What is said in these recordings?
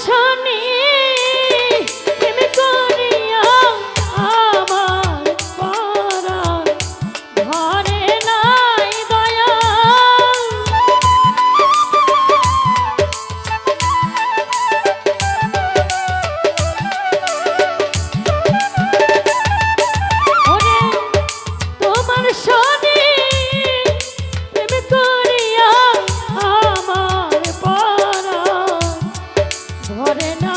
শনি প্রেম করিয়া আমার পরাণ ঘরে নাই দয়া। ওরে তোমার শনি প্রেম করিয়া আমার পরাণ ঘরে না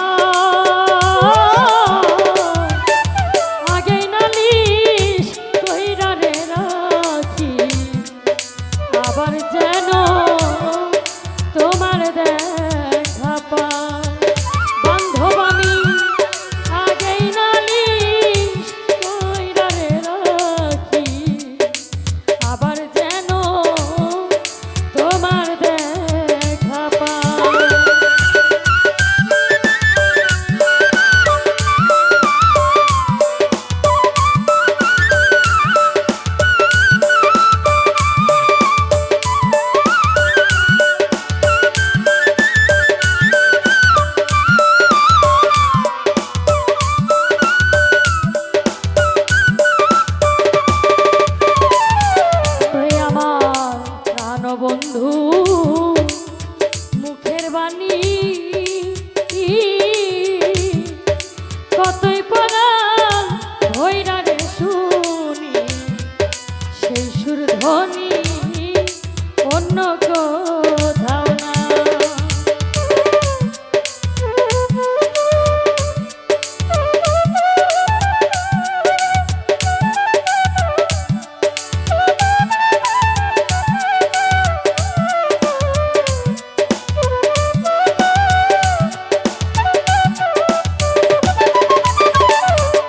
আগেই নালিশ কইরা রে রাখি আবার যেন তোমার দেখা পাই। বান্ধব আমি আগেই নালিশ কইরা রে রাখি আবার যেন তোমার দেখা পাই। ওরে আমার প্রাণবন্ধু মুখের বাণী কতই পরাণ ভৈরা রে শুনি সেই সুর ধ্বনি অন্য কোথাও না।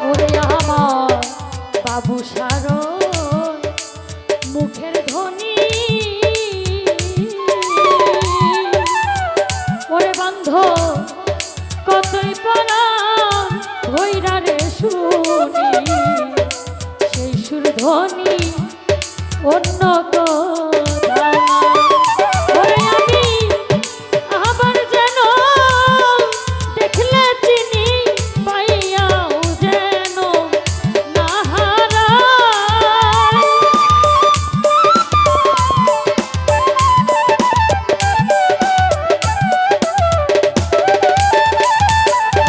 ওরে আমার বাবু সারণ মুখের ধ্বনি ওরে বান্ধ কতই পরাণ ভৈরা রে শুনি সেই সুর ধ্বনি অন্য কোথাও না। ওরে আমি আবার যেন দেখলে চিনি পাইয়াও যেন না হারাই।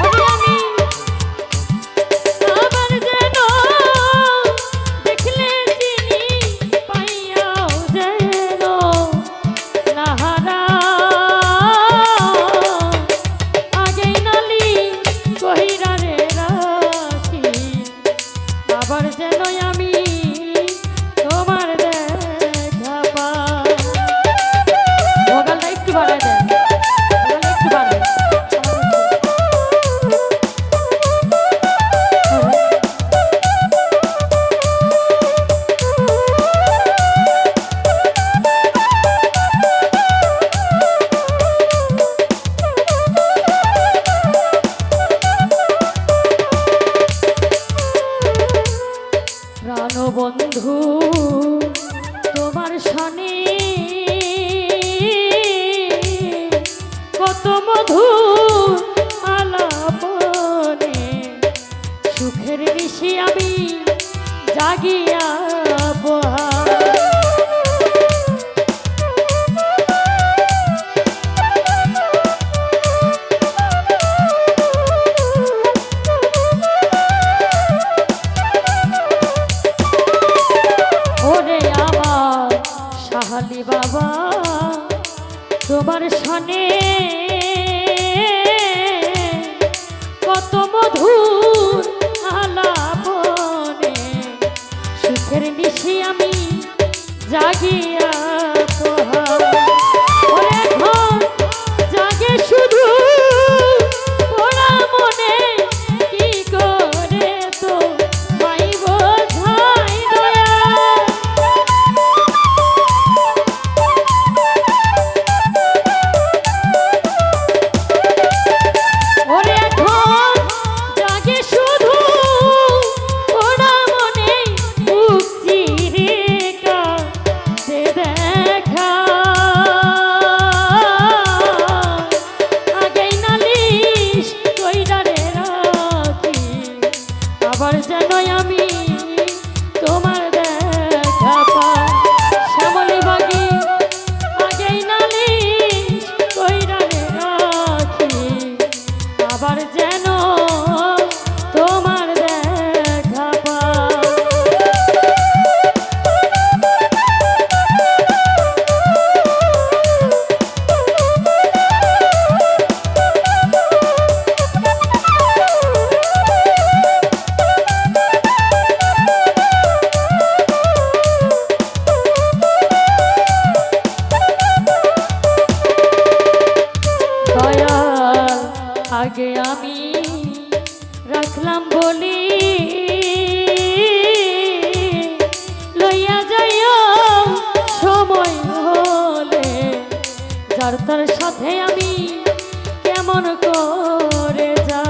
ওরে আমি আবার যেন দেখলে চিনি পাইয়াও যেন না হারাই। আগেই নালিশ কইরা রে রাখি আবার যেন আমি তোমার দেখা পাই। ভোগালটা একটু বাড়ায় দেন, ভোগালটা একটু বাড়ায়। প্রাণবন্ধু তোমার শনি কত মধুর আলাপনে সুখের নিশি আমি জাগিয়া বহা। ওরে আমার সাহালি বাবা তোমার শনে কত মধুর আলাপনে সুখের নিশি আমি জাগিয়া পোহা। ওরে ঘর জাগে শুধু পোড়া মনে কি করে তো মাই বোঝাই দয়া। ওরে ঘর জাগে শুধু পোড়া মনে মুখ চিরে কাঁদে দেখ আগে আমি রাখলাম বলি লইয়া যাইও সময় হলে যার তার সাথে আমি কেমন করে যাব